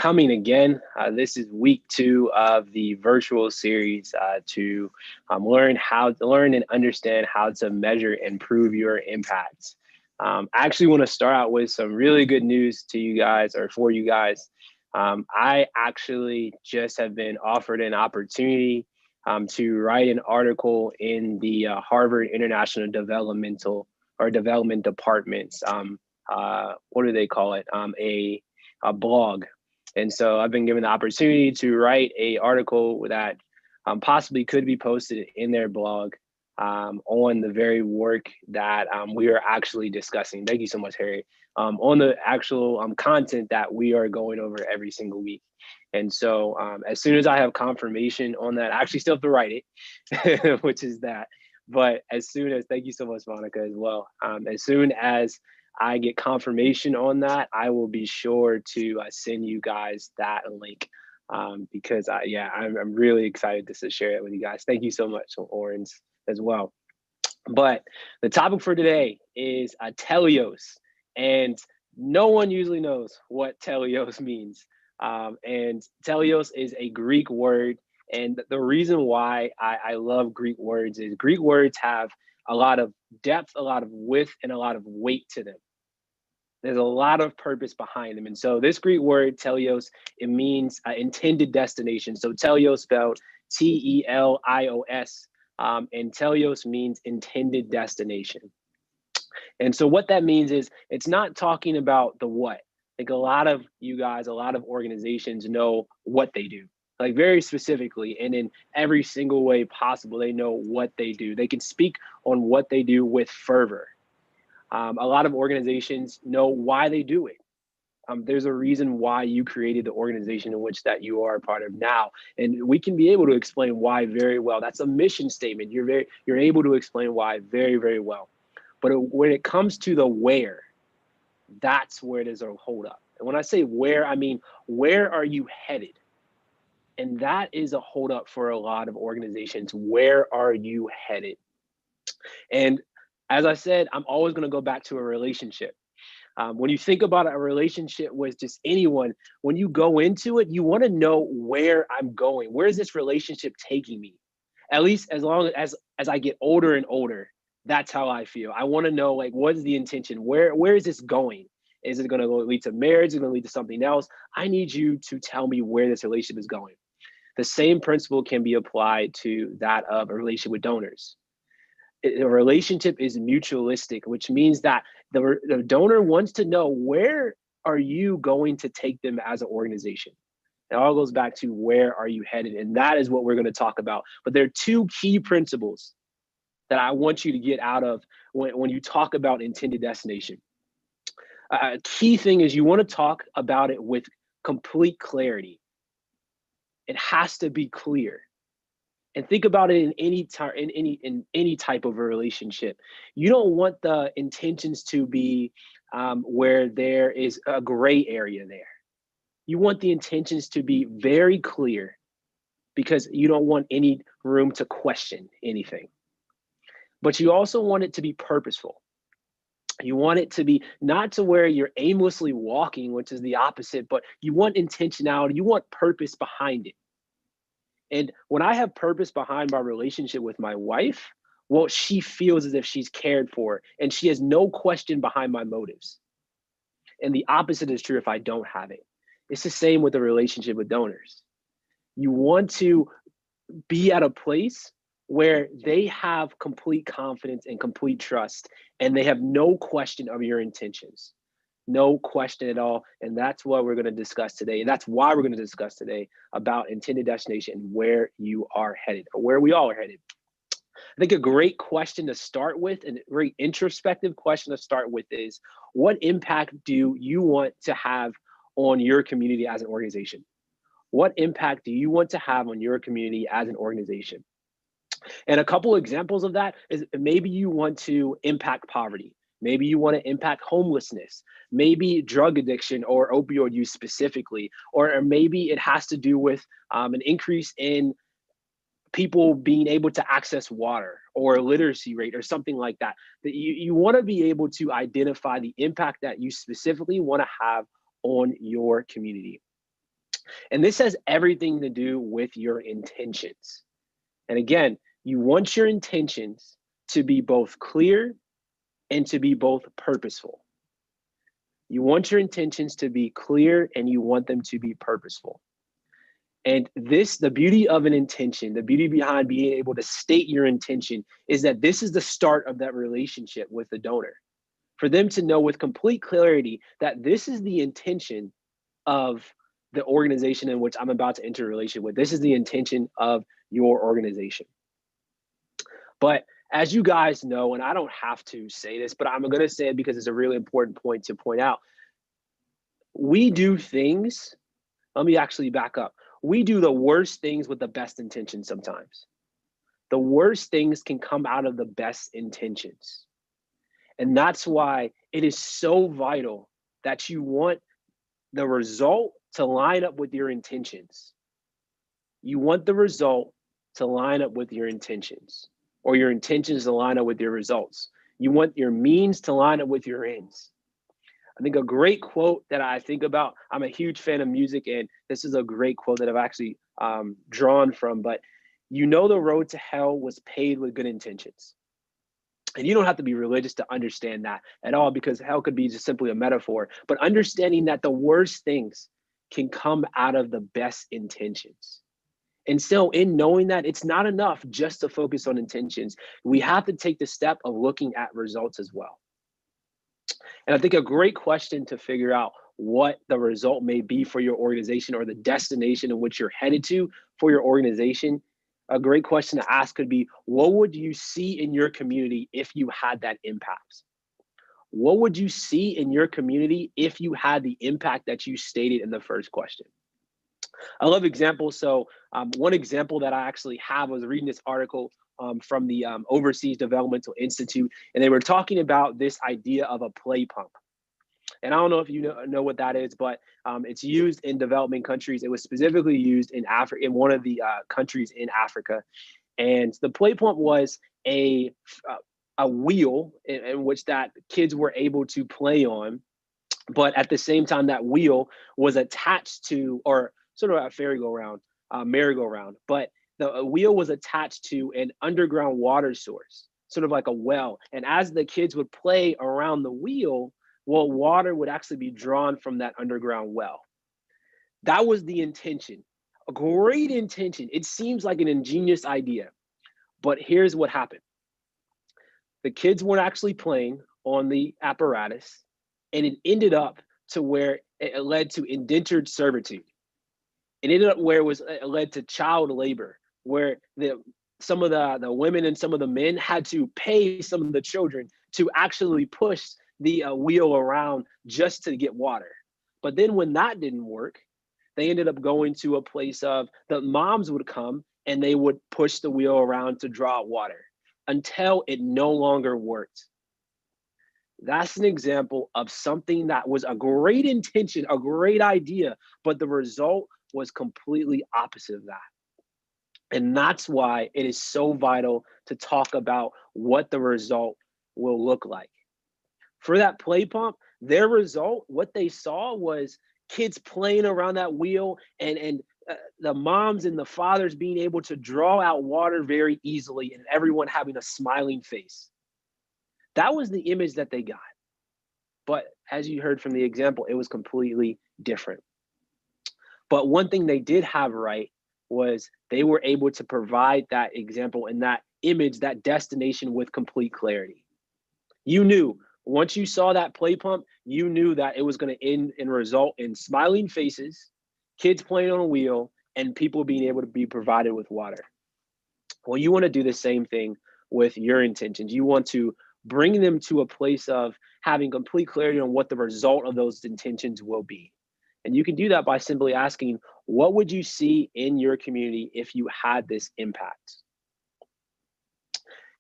coming again. This is week 2 of the virtual series to learn and understand how to measure and prove your impact. I actually want to start out with some really good news to you guys or for you guys. I actually just have been offered an opportunity to write an article in the Harvard International Development Department's what do they call it? A blog. And so I've been given the opportunity to write a article that possibly could be posted in their blog on the very work that we are actually discussing. Thank you so much, Harry. On the actual content that we are going over every single week. And so as soon as I have confirmation on that, I actually still have to write it, which is that. But thank you so much, Monica, as well. As soon as I get confirmation on that, I will be sure to send you guys that link because I'm really excited to share it with you guys. Thank you so much, Orange, as well. But the topic for today is teleos, and no one usually knows what teleos means. And teleos is a Greek word, and the reason why I love Greek words is Greek words have a lot of depth, a lot of width, and a lot of weight to them. There's a lot of purpose behind them. And so this Greek word, teleos, it means intended destination. So teleos spelled Telios, and teleos means intended destination. And so what that means is it's not talking about the what. Like a lot of you guys, a lot of organizations know what they do, like very specifically, and in every single way possible, they know what they do. They can speak on what they do with fervor. A lot of organizations know why they do it. There's a reason why you created the organization in which that you are a part of now, and we can be able to explain why very well. That's a mission statement. You're able to explain why very, very well. But when it comes to the where, that's where there's a hold up. And when I say where, I mean where are you headed? And that is a hold up for a lot of organizations. Where are you headed? And as I said, I'm always going to go back to a relationship. When you think about a relationship with just anyone, when you go into it, you want to know where I'm going. Where is this relationship taking me? At least as long as I get older and older, that's how I feel. I want to know, like, what is the intention? Where is this going? Is it going to lead to marriage? Is it going to lead to something else? I need you to tell me where this relationship is going. The same principle can be applied to that of a relationship with donors. A relationship is mutualistic, which means that the donor wants to know, where are you going to take them as an organization? It all goes back to where are you headed? And that is what we're going to talk about. But there are two key principles that I want you to get out of when you talk about intended destination. A key thing is you want to talk about it with complete clarity. It has to be clear. And think about it in any type of a relationship. You don't want the intentions to be where there is a gray area there. You want the intentions to be very clear because you don't want any room to question anything. But you also want it to be purposeful. You want it to be not to where you're aimlessly walking, which is the opposite, but you want intentionality. You want purpose behind it. And when I have purpose behind my relationship with my wife, well, she feels as if she's cared for and she has no question behind my motives. And the opposite is true if I don't have it. It's the same with the relationship with donors. You want to be at a place where they have complete confidence and complete trust, and they have no question of your intentions. No question at all. And that's what we're going to discuss today. And that's why we're going to discuss today about intended destination and where you are headed, or where we all are headed. I think a great question to start with, and a very introspective question to start with, is what impact do you want to have on your community as an organization? What impact do you want to have on your community as an organization? And a couple examples of that is maybe you want to impact poverty. Maybe you want to impact homelessness, maybe drug addiction or opioid use specifically, or maybe it has to do with an increase in people being able to access water or literacy rate or something like that. That you want to be able to identify the impact that you specifically want to have on your community. And this has everything to do with your intentions. And again, you want your intentions to be both clear and to be both purposeful. You want your intentions to be clear and you want them to be purposeful. And this, the beauty of an intention, the beauty behind being able to state your intention is that this is the start of that relationship with the donor. For them to know with complete clarity that this is the intention of the organization in which I'm about to enter a relationship with. This is the intention of your organization. But as you guys know, and I don't have to say this, but I'm going to say it because it's a really important point to point out. We do things, let me actually back up. We do the worst things with the best intentions sometimes. The worst things can come out of the best intentions. And that's why it is so vital that you want the result to line up with your intentions. You want the result to line up with your intentions, or your intentions to line up with your results. You want your means to line up with your ends. I think a great quote that I think about, I'm a huge fan of music, and this is a great quote that I've actually drawn from, but you know the road to hell was paved with good intentions. And you don't have to be religious to understand that at all, because hell could be just simply a metaphor, but understanding that the worst things can come out of the best intentions. And so in knowing that, it's not enough just to focus on intentions. We have to take the step of looking at results as well. And I think a great question to figure out what the result may be for your organization or the destination in which you're headed to for your organization, a great question to ask could be, what would you see in your community if you had that impact? What would you see in your community if you had the impact that you stated in the first question? I love examples. So one example that I actually have was reading this article from the Overseas Developmental Institute, and they were talking about this idea of a play pump. And I don't know if you know what that is, but it's used in developing countries. It was specifically used in Africa, in one of the countries in Africa. And the play pump was a wheel in which that kids were able to play on. But at the same time, that wheel was attached to, or sort of a merry-go-round, but the wheel was attached to an underground water source, sort of like a well. And as the kids would play around the wheel, well, water would actually be drawn from that underground well. That was the intention, a great intention. It seems like an ingenious idea, but here's what happened. The kids weren't actually playing on the apparatus, and it ended up to where it led to indentured servitude. It ended up where it led to child labor, where some of the women and some of the men had to pay some of the children to actually push the wheel around just to get water. But then when that didn't work, they ended up going to a place of the moms would come and they would push the wheel around to draw water until it no longer worked. That's an example of something that was a great intention, a great idea, but the result was completely opposite of that. And that's why it is so vital to talk about what the result will look like. For that play pump, their result, what they saw was kids playing around that wheel, and the moms and the fathers being able to draw out water very easily, and everyone having a smiling face. That was the image that they got. But as you heard from the example, it was completely different. But one thing they did have right was they were able to provide that example and that image, that destination with complete clarity. You knew once you saw that play pump, you knew that it was going to end and result in smiling faces, kids playing on a wheel, and people being able to be provided with water. Well, you want to do the same thing with your intentions. You want to bring them to a place of having complete clarity on what the result of those intentions will be. And you can do that by simply asking, what would you see in your community if you had this impact?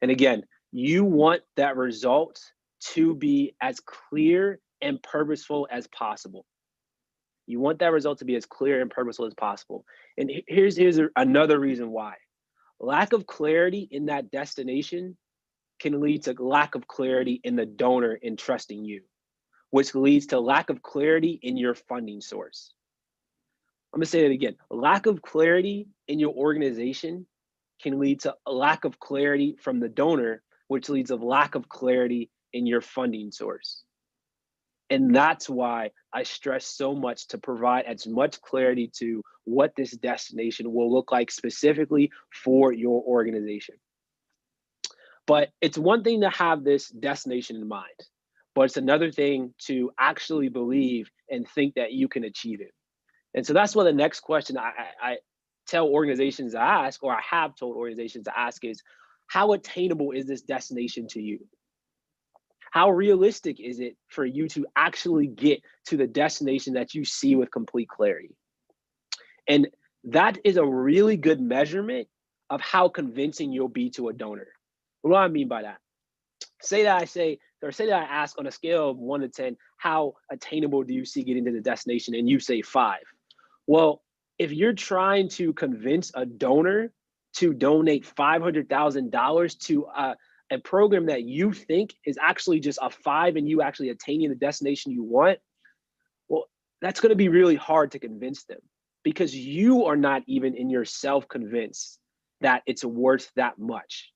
And again, you want that result to be as clear and purposeful as possible. You want that result to be as clear and purposeful as possible. And here's another reason why. Lack of clarity in that destination can lead to lack of clarity in the donor in trusting you, which leads to lack of clarity in your funding source. I'm gonna say that again. Lack of clarity in your organization can lead to a lack of clarity from the donor, which leads to lack of clarity in your funding source. And that's why I stress so much to provide as much clarity to what this destination will look like specifically for your organization. But it's one thing to have this destination in mind, but it's another thing to actually believe and think that you can achieve it. And so that's what the next question I tell organizations to ask, or I have told organizations to ask, is how attainable is this destination to you? How realistic is it for you to actually get to the destination that you see with complete clarity? And that is a really good measurement of how convincing you'll be to a donor. What do I mean by that? Say that I ask on a scale of 1 to 10, how attainable do you see getting to the destination? And you say 5. Well, if you're trying to convince a donor to donate $500,000 to a program that you think is actually just a 5 and you actually attaining the destination you want, well, that's going to be really hard to convince them because you are not even in yourself convinced that it's worth that much.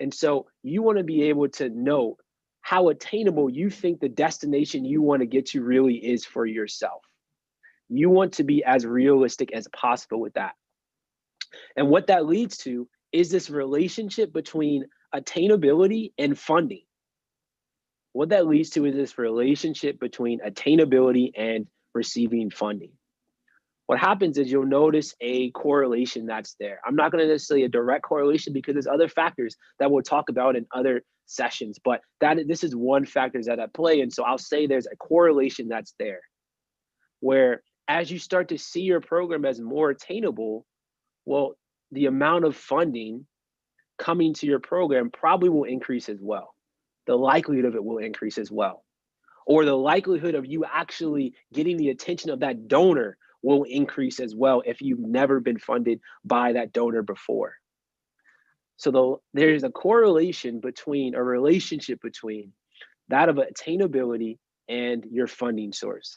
And so you want to be able to know how attainable you think the destination you want to get to really is for yourself. You want to be as realistic as possible with that. And what that leads to is this relationship between attainability and funding. What that leads to is this relationship between attainability and receiving funding. What happens is you'll notice a correlation that's there. I'm not going to necessarily a direct correlation because there's other factors that we'll talk about in other sessions, but this is one factor that's at play. And so I'll say there's a correlation that's there where as you start to see your program as more attainable, well, the amount of funding coming to your program probably will increase as well. The likelihood of it will increase as well. Or the likelihood of you actually getting the attention of that donor will increase as well if you've never been funded by that donor before. So there's a correlation between, a relationship between that of attainability and your funding source.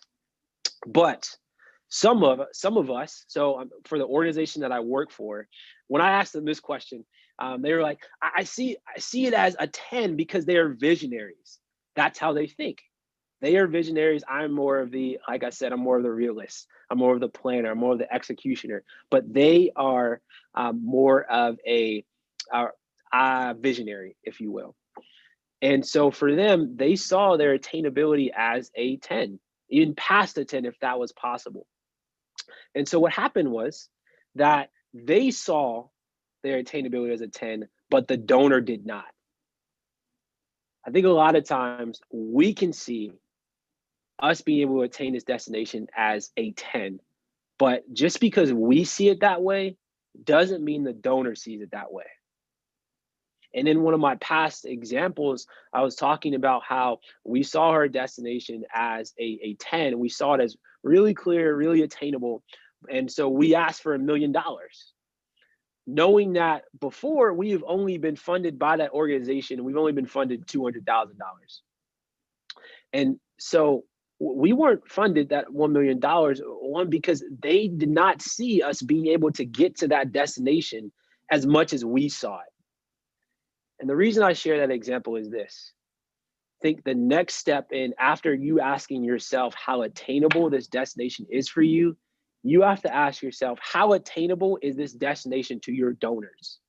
But some of us, so for the organization that I work for, when I asked them this question, they were like, I see it as a 10 because they are visionaries. That's how they think. They are visionaries. I'm more of the, like I said, I'm more of the realist. I'm more of the planner. I'm more of the executioner. But they are more of a visionary, if you will. And so for them, they saw their attainability as a 10, even past a 10 if that was possible. And so what happened was that they saw their attainability as a 10, but the donor did not. I think a lot of times we can see us being able to attain this destination as a 10, but just because we see it that way doesn't mean the donor sees it that way. And in one of my past examples, I was talking about how we saw our destination as a 10. We saw it as really clear, really attainable. And so we asked for $1 million, knowing that before we have only been funded by that organization, we've only been funded $200,000. And so we weren't funded that $1 million, one, because they did not see us being able to get to that destination as much as we saw it. And the reason I share that example is this. I think the next step in, after you asking yourself how attainable this destination is for you, you have to ask yourself, how attainable is this destination to your donors?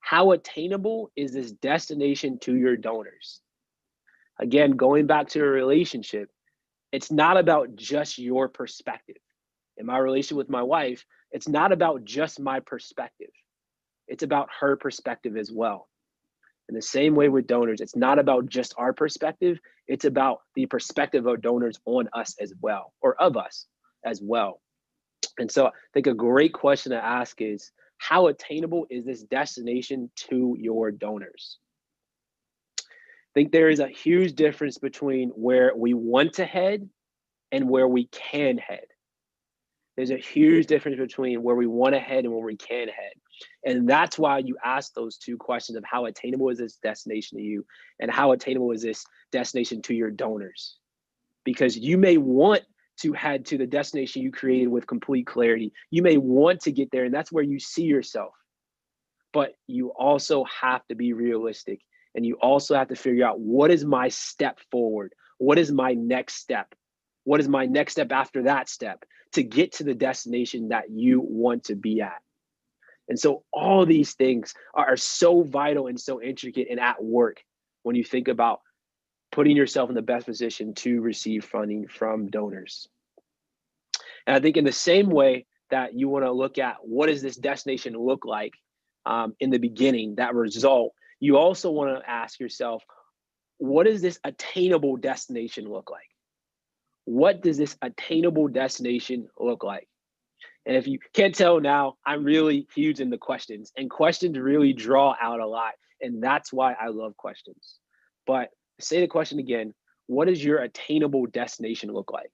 How attainable is this destination to your donors? Again, going back to a relationship, it's not about just your perspective. In my relationship with my wife, it's not about just my perspective. It's about her perspective as well. In the same way with donors, it's not about just our perspective. It's about the perspective of donors on us as well, or of us as well. And so I think a great question to ask is, how attainable is this destination to your donors? I think there is a huge difference between where we want to head and where we can head. There's a huge difference between where we want to head and where we can head. And that's why you ask those two questions of how attainable is this destination to you and how attainable is this destination to your donors? Because you may want to head to the destination you created with complete clarity. You may want to get there, and that's where you see yourself. But you also have to be realistic, and you also have to figure out, what is my step forward? What is my next step? What is my next step after that step to get to the destination that you want to be at? And so all these things are so vital and so intricate and at work when you think about putting yourself in the best position to receive funding from donors. And I think in the same way that you want to look at, what does this destination look like in the beginning, that result, you also want to ask yourself, what does this attainable destination look like? What does this attainable destination look like? And if you can't tell now, I'm really huge into questions, and questions really draw out a lot. And that's why I love questions. But say the question again, what does your attainable destination look like?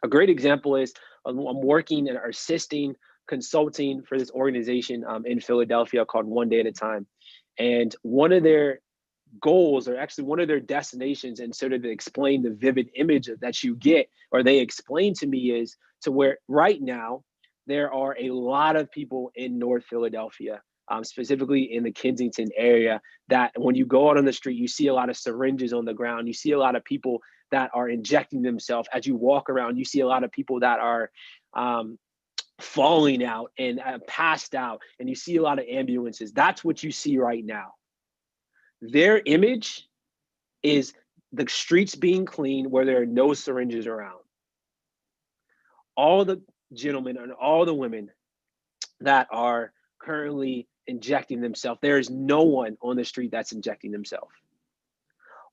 A great example is I'm working and assisting, consulting for this organization in Philadelphia called One Day at a Time. And one of their goals, or actually one of their destinations, and sort of to explain the vivid image that you get, or they explain to me, is to where right now there are a lot of people in North Philadelphia, specifically in the Kensington area, that when you go out on the street, you see a lot of syringes on the ground. You see a lot of people that are injecting themselves. As you walk around, you see a lot of people that are falling out and passed out, and you see a lot of ambulances. That's what you see right now. Their image is the streets being clean where there are no syringes around. All the gentlemen and all the women that are currently injecting themselves, there is no one on the street that's injecting themselves.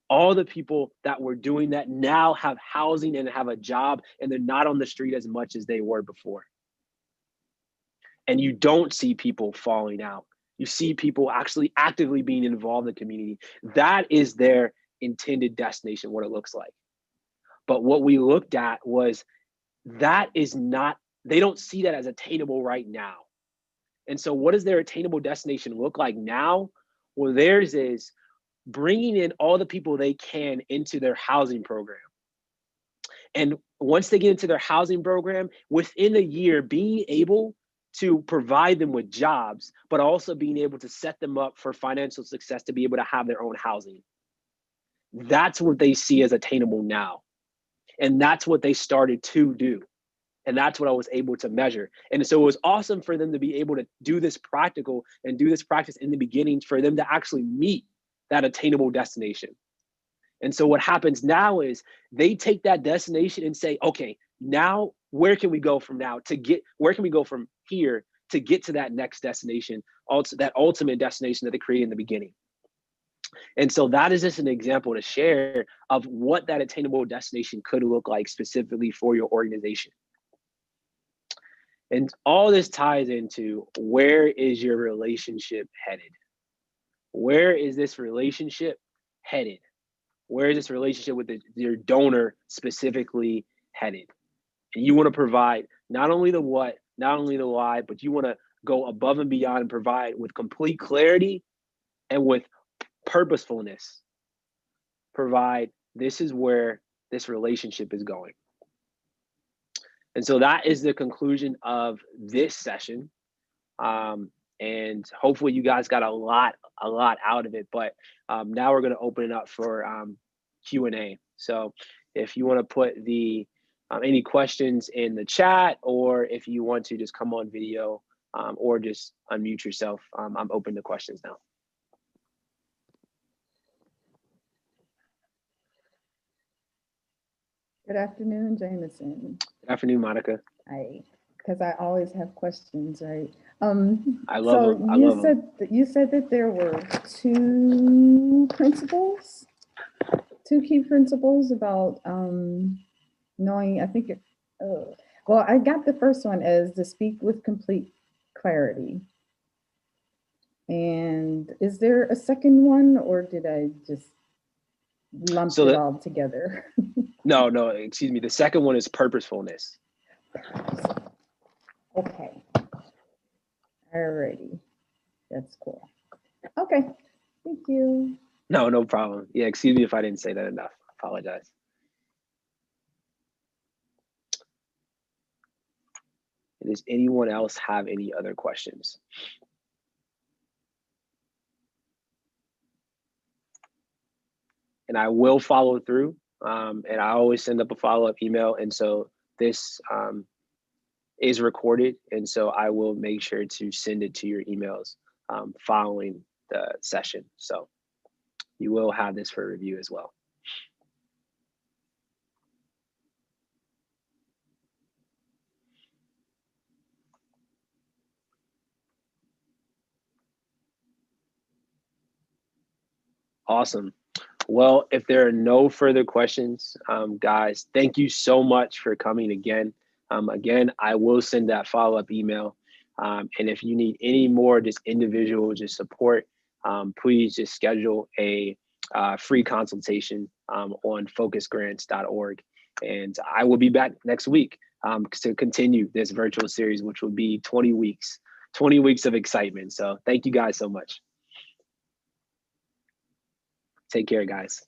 All the people that were doing that now have housing and have a job, and they're not on the street as much as they were before. And you don't see people falling out. You see people actually actively being involved in the community. That is their intended destination, what it looks like. But what we looked at was that is not, they don't see that as attainable right now. And so what does their attainable destination look like now? Well, theirs is bringing in all the people they can into their housing program. And once they get into their housing program, within a year, being able to provide them with jobs, but also being able to set them up for financial success to be able to have their own housing. That's what they see as attainable now. And that's what they started to do. And that's what I was able to measure. And so it was awesome for them to be able to do this practical and do this practice in the beginning, for them to actually meet that attainable destination. And so what happens now is they take that destination and say, okay, now where can we go from now to get, where can we go from here to get to that next destination, also that ultimate destination that they created in the beginning. And so that is just an example to share of what that attainable destination could look like specifically for your organization. And all this ties into, where is your relationship headed? Where is this relationship headed? Where is this relationship with your donor specifically headed? And you want to provide not only the what, not only the why, but you want to go above and beyond and provide with complete clarity and with purposefulness. Provide, this is where this relationship is going. And so that is the conclusion of this session. And hopefully you guys got a lot out of it. But now we're going to open it up for Q&A. So if you want to put the any questions in the chat, or if you want to just come on video or just unmute yourself, I'm open to questions now. Good afternoon, Jameson. Good afternoon, Monica. Hi, because I always have questions, right? I love them. You said that there were two key principles about knowing. I think well, I got the first one as to speak with complete clarity. And is there a second one, or did I just lump it all together? No, excuse me. The second one is purposefulness. Okay. Alrighty. That's cool. Okay. Thank you. No problem. Yeah, excuse me if I didn't say that enough. I apologize. Does anyone else have any other questions? And I will follow through. And I always send up a follow-up email. And so this is recorded. And so I will make sure to send it to your emails following the session. So you will have this for review as well. Awesome. Well, if there are no further questions, guys, thank you so much for coming again. Again, I will send that follow-up email. And if you need any more just individual just support, please just schedule a free consultation on focusgrants.org. And I will be back next week to continue this virtual series, which will be 20 weeks of excitement. So thank you guys so much. Take care, guys.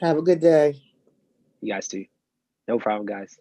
Have a good day. You guys too. No problem, guys.